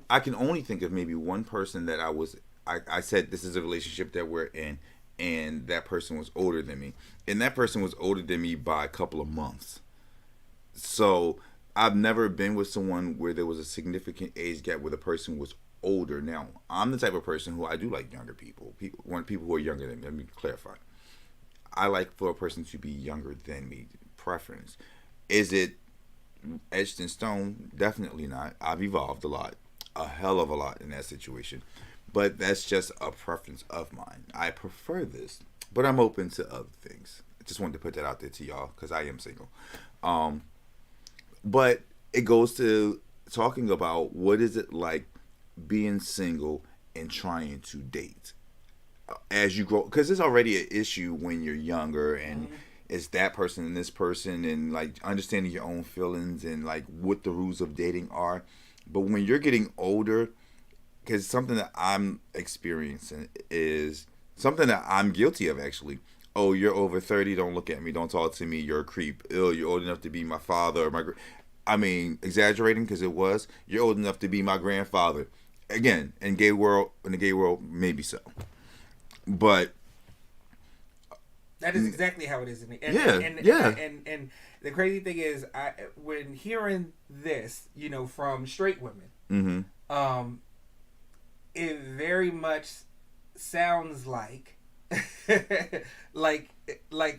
I can only think of maybe one person that I said this is a relationship that we're in, and that person was older than me, and that person was older than me by a couple of months. So I've never been with someone where there was a significant age gap where the person was older. Now I'm the type of person who I do like younger people. People who are younger than me. Let me clarify. I like for a person to be younger than me. Preference. Is it etched in stone? Definitely not. I've evolved a lot. A hell of a lot in that situation. But that's just a preference of mine. I prefer this. But I'm open to other things. I just wanted to put that out there to y'all because I am single. But it goes to talking about what is it like being single and trying to date. As you grow, because it's already an issue when you're younger, and it's that person and this person, and understanding your own feelings and what the rules of dating are. But when you're getting older, because something that I'm experiencing is something that I'm guilty of actually. Oh, you're over 30, don't look at me, don't talk to me, you're a creep. Oh, you're old enough to be my father or exaggerating because it was. You're old enough to be my grandfather. Again, in the gay world, maybe so. But that is exactly how it is in the And the crazy thing is, when hearing this, from straight women, it very much sounds like like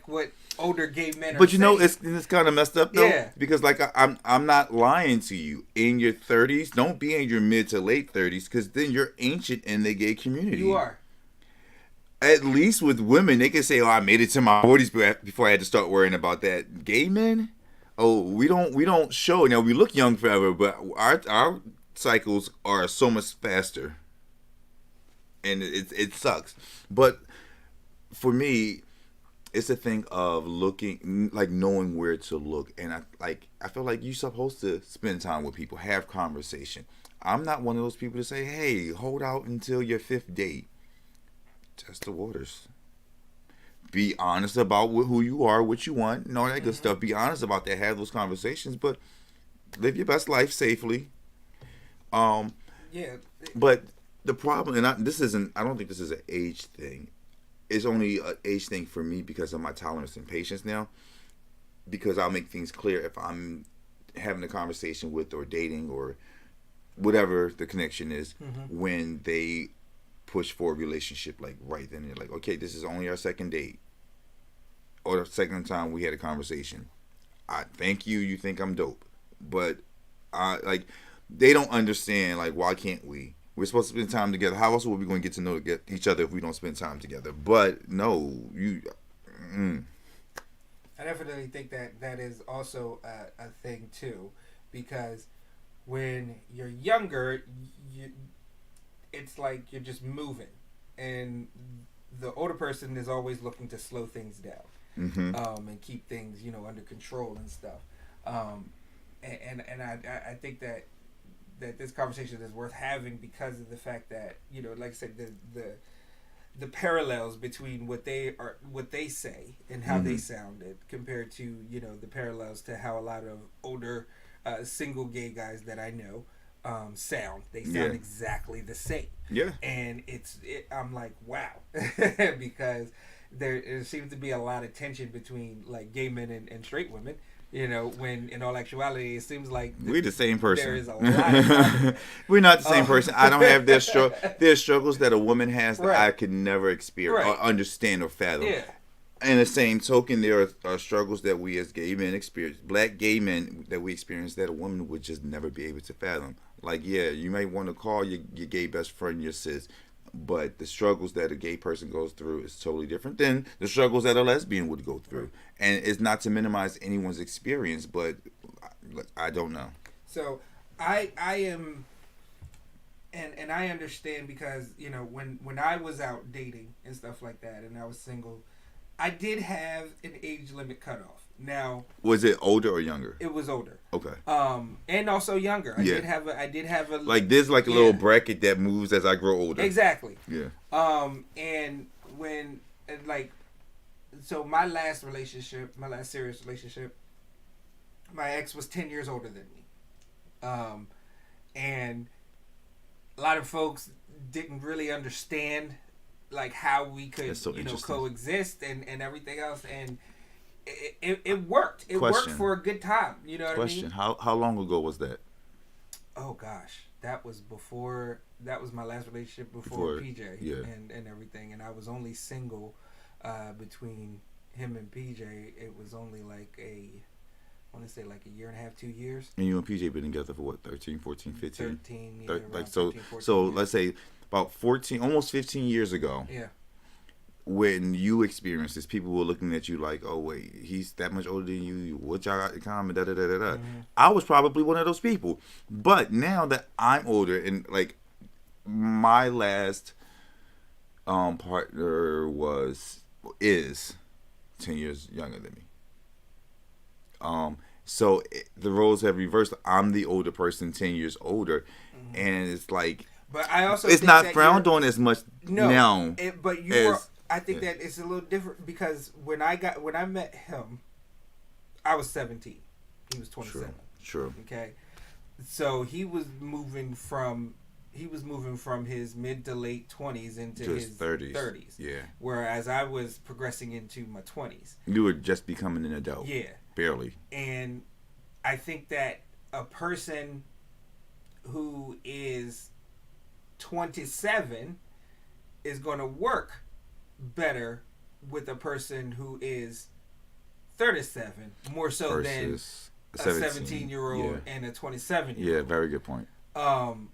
what older gay men are But saying. it's kind of messed up though. Yeah. Because I'm not lying to you. In your 30s, don't be in your mid to late 30s, because then you're ancient in the gay community. You are. At least with women, they can say, "Oh, I made it to my 40s before I had to start worrying about that." Gay men, we don't show. Now we look young forever, but our cycles are so much faster, and it sucks. But for me, it's a thing of looking, knowing where to look, and I feel like you're supposed to spend time with people, have conversation. I'm not one of those people to say, "Hey, hold out until your 5th date." Test the waters. Be honest about who you are, what you want, and all that good stuff. Be honest about that. Have those conversations, but live your best life safely. But the problem, and I don't think this is an age thing. It's only an age thing for me because of my tolerance and patience now. Because I'll make things clear if I'm having a conversation with or dating or whatever the connection is when they push for a relationship right then. They're like, okay, this is only our 2nd date or the 2nd time we had a conversation. I thank you. You think I'm dope, but Like, they don't understand, like, why can't we? We're supposed to spend time together. How else are we going to get to know each other if we don't spend time together? But no, you. I definitely think that is also a thing too, because when you're younger, it's like you're just moving, and the older person is always looking to slow things down, and keep things under control and stuff. And I think that this conversation is worth having because of the fact that like I said, the parallels between what they say and how they sounded compared to the parallels to how a lot of older single gay guys that I know sound. They sound exactly the same. Yeah. And I'm like, wow, because there seems to be a lot of tension between like gay men and straight women. When in all actuality, it seems like we're the same person. There is a lot of we're not the same person. I don't have their struggles that a woman has that I could never experience or understand or fathom. Yeah. In the same token, there are struggles that we as gay men experience, black gay men that we experience that a woman would just never be able to fathom. Like, yeah, you may want to call your gay best friend your sis, but the struggles that a gay person goes through is totally different than the struggles that a lesbian would go through. And it's not to minimize anyone's experience, but I don't know. So I am, and I understand because when I was out dating and stuff like that, and I was single, I did have an age limit cutoff. Now, was it older or younger? It was older. Okay. And also younger. I did have a like there's like a little bracket that moves as I grow older. Exactly. Yeah. And when like, so my last serious relationship, my ex was 10 years older than me. And a lot of folks didn't really understand like how we could coexist and everything else, and it worked. It worked for a good time. You know what I mean? How long ago was that? Oh gosh, that was my last relationship before PJ and everything, and I was only single between him and PJ. It was only like I want to say like a year and a half, 2 years. And you and PJ been together for what, 13, 14, 15? 13, like so 13, 14, so let's say about 14, almost 15 years ago. Yeah. When you experienced this, people were looking at you like, oh wait, he's that much older than you, what y'all got in common, da da da da da. I was probably one of those people. But now that I'm older, and like my last partner is 10 years younger than me. So the roles have reversed. I'm the older person, 10 years older, and it's like, but I also it's not frowned on as much now. I think that it's a little different because when I met him, I was 17. He was 27. Sure. Okay. So he was moving from his mid to late 20s into his 30s. Yeah. Whereas I was progressing into my 20s. You were just becoming an adult. Yeah. Barely. And I think that a person who is 27 is going to work better with a person who is 37 more so than a 17-year-old and a 27-year-old. Yeah, very good point. And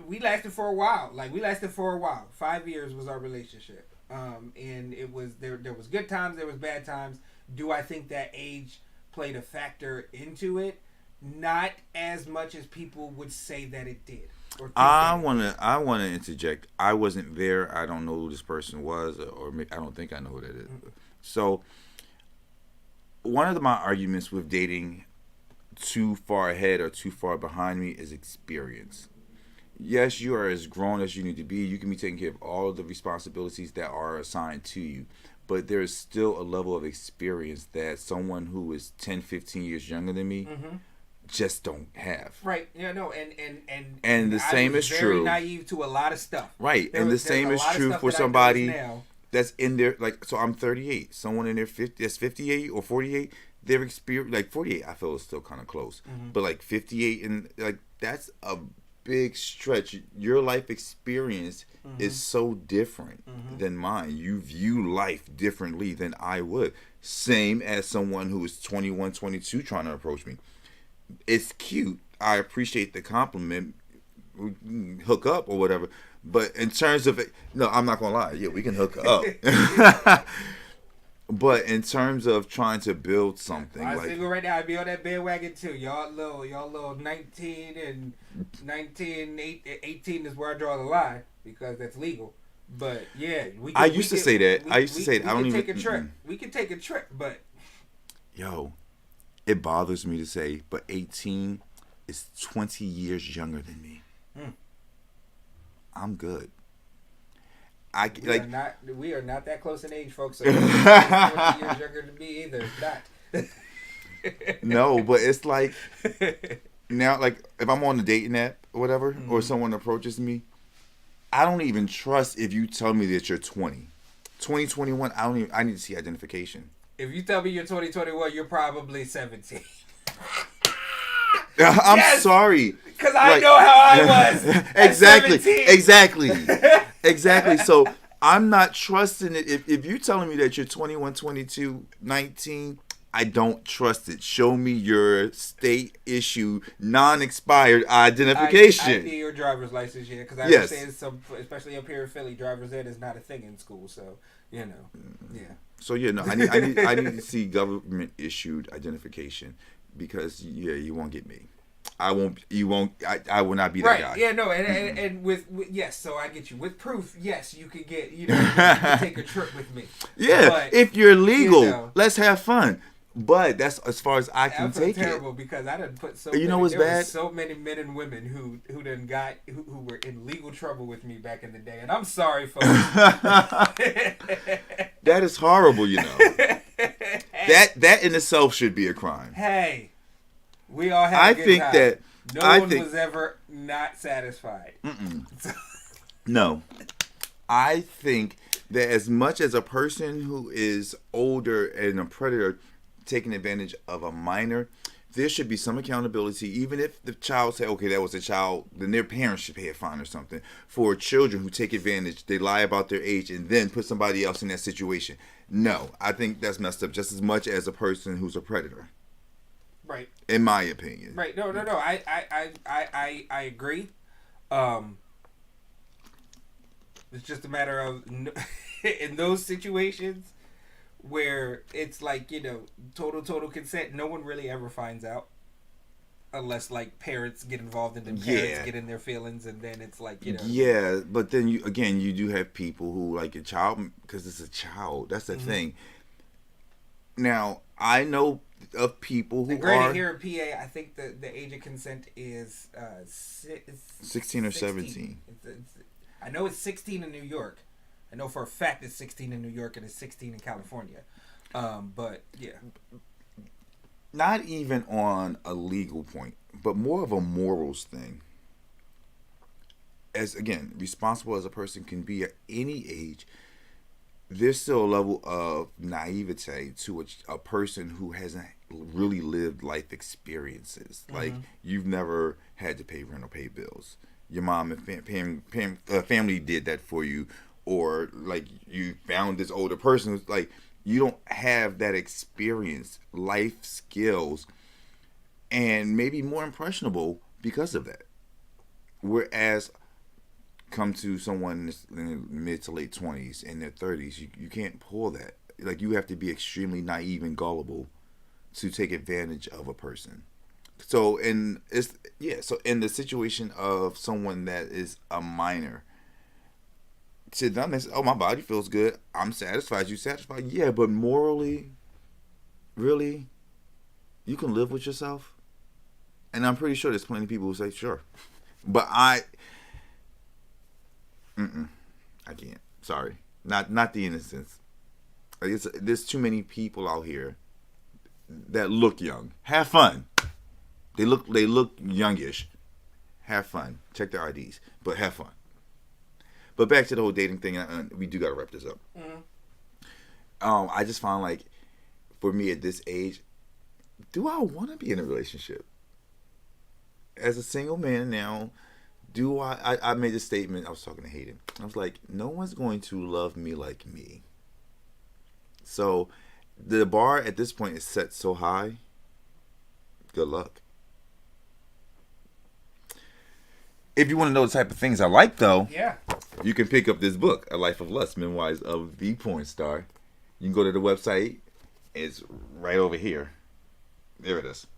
we lasted for a while. 5 years was our relationship. And it was there was good times, there was bad times. Do I think that age played a factor into it? Not as much as people would say that it did. I want to interject. I wasn't there. I don't know who this person was, or I don't think I know who that is. So, one of my arguments with dating too far ahead or too far behind me is experience. Yes, you are as grown as you need to be. You can be taking care of all of the responsibilities that are assigned to you. But there is still a level of experience that someone who is 10, 15 years younger than me just don't have. Right. Yeah, no, and the same is true. Very naive to a lot of stuff. Right. And the same is true for somebody that's in their, like, so I'm 38. Someone in their 50, that's 58 or 48, their experience, like 48, I feel is still kind of close. But like 58, and like that's a big stretch. Your life experience is so different than mine. You view life differently than I would. Same as someone who is 21, 22 trying to approach me. it's cute. I appreciate the compliment. We can hook up or whatever. But in terms of it, no, I'm not gonna lie. Yeah, we can hook up. But in terms of trying to build something, I'm like single right now. I'd be on that bandwagon too. Y'all little 19 and 18 is where I draw the line because that's legal. But yeah, I used to say that. I used to say that. I don't even take a trip. We can take a trip, but yo, it bothers me to say, but 18 is 20 years younger than me. I'm good. We are not that close in age, folks. So 20 years younger than me either. Not. No, but it's like now, like if I'm on a dating app or whatever, or someone approaches me, I don't even trust if you tell me that you're 20. 2021, I need to see identification. If you tell me you're 2021, you're probably 17. I'm sorry. Because I know how I was. Exactly. So I'm not trusting it. If you're telling me that you're 21, 22, 19, I don't trust it. Show me your state issue, non-expired identification. I need your driver's license, yeah. Because I understand some, especially up here in Philly, driver's ed is not a thing in school. So, yeah. So, I need to see government issued identification. Because you won't get me. I won't. You won't. I will not be that guy. Yeah. No. And with yes. So I get you with proof. Yes, you could get. You can take a trip with me. Yeah. But, if you're legal, let's have fun. But that's as far as I can take it. Terrible because I done put so. What's bad? So many men and women who were in legal trouble with me back in the day, and I'm sorry, folks. That is horrible. That in itself should be a crime. Hey, we all had a good time. No one was ever not satisfied. No. I think that as much as a person who is older and a predator taking advantage of a minor, there should be some accountability. Even if the child say, okay, that was a child, then their parents should pay a fine or something. For children who take advantage, they lie about their age and then put somebody else in that situation. No, I think that's messed up just as much as a person who's a predator. Right. In my opinion. Right. No. I agree. It's just a matter of in those situations where it's like, total consent, no one really ever finds out. Unless like parents get involved and then parents get in their feelings, and then it's like, Yeah, but then you do have people who like a child because it's a child. That's the thing. Now I know of people who are here in PA. I think the age of consent is 16 or 17. I know it's 16 in New York. I know for a fact it's 16 in New York and it's 16 in California. But yeah. Not even on a legal point, but more of a morals thing. As again, responsible as a person can be at any age, there's still a level of naivete to a person who hasn't really lived life experiences. Like you've never had to pay rent or pay bills. Your mom and family did that for you, or like you found this older person who's like. You don't have that experience, life skills, and maybe more impressionable because of that. Whereas, come to someone in the mid to late 20s, in their 30s, you can't pull that. Like, you have to be extremely naive and gullible to take advantage of a person. So, in the situation of someone that is a minor, to them, it's, my body feels good. I'm satisfied. You satisfied? Yeah, but morally, really, you can live with yourself? And I'm pretty sure there's plenty of people who say, sure. But I can't. Sorry. Not the innocence. Like there's too many people out here that look young. Have fun. They look youngish. Have fun. Check their IDs. But have fun. But back to the whole dating thing, we do got to wrap this up. I just found like, for me at this age, do I want to be in a relationship? As a single man now, do I made a statement, I was talking to Hayden. I was like, no one's going to love me like me. So, the bar at this point is set so high, good luck. If you want to know the type of things I like, though, Yeah. you can pick up this book, A Life of Lust, Memoirs of the Porn Star. You can go to the website. It's right over here. There it is.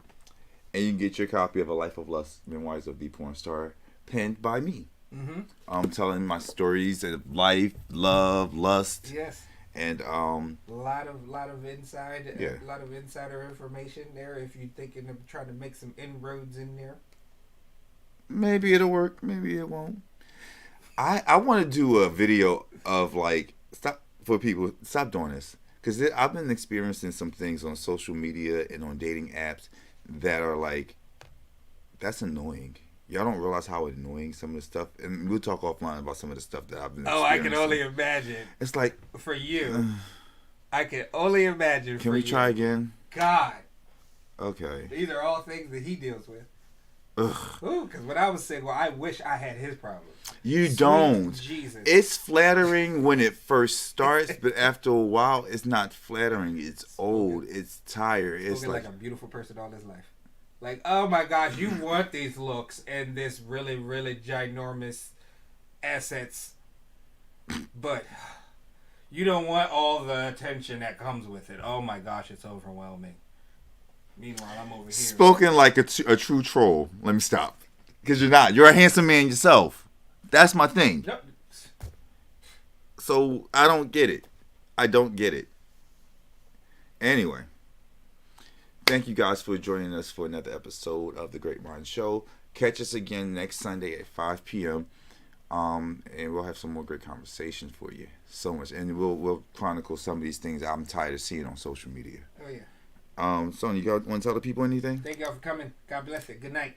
And you can get your copy of A Life of Lust, Memoirs of the Porn Star, penned by me. Mm-hmm. I'm telling my stories of life, love, lust. Yes. And a lot of inside, yeah. a lot of insider information there. If you're thinking of trying to make some inroads in there, maybe it'll work. Maybe it won't. I want to do a video of like stop doing this because I've been experiencing some things on social media and on dating apps that are like that's annoying. Y'all don't realize how annoying some of the stuff, and we'll talk offline about some of the stuff that I've been experiencing. I can only imagine. It's like for you, I can only imagine. Can we try again? God. Okay. These are all things that he deals with. Ugh. Because when I was single, I wish I had his problem. You Sweet don't. Jesus. It's flattering when it first starts, but after a while, it's not flattering. It's old. It's tired. It's like a beautiful person all his life. Like, oh my gosh, you want these looks and this really, really ginormous assets, but you don't want all the attention that comes with it. Oh my gosh, it's overwhelming. Meanwhile, I'm over here. Spoken like a true troll. Let me stop. Because you're not. You're a handsome man yourself. That's my thing. Yep. So, I don't get it. I don't get it. Anyway. Thank you guys for joining us for another episode of the GreatMines Show. Catch us again next Sunday at 5 p.m. And we'll have some more great conversations for you. So much. And we'll chronicle some of these things I'm tired of seeing on social media. Oh, yeah. Sonya, you want to tell the people anything? Thank y'all for coming. God bless it. Good night.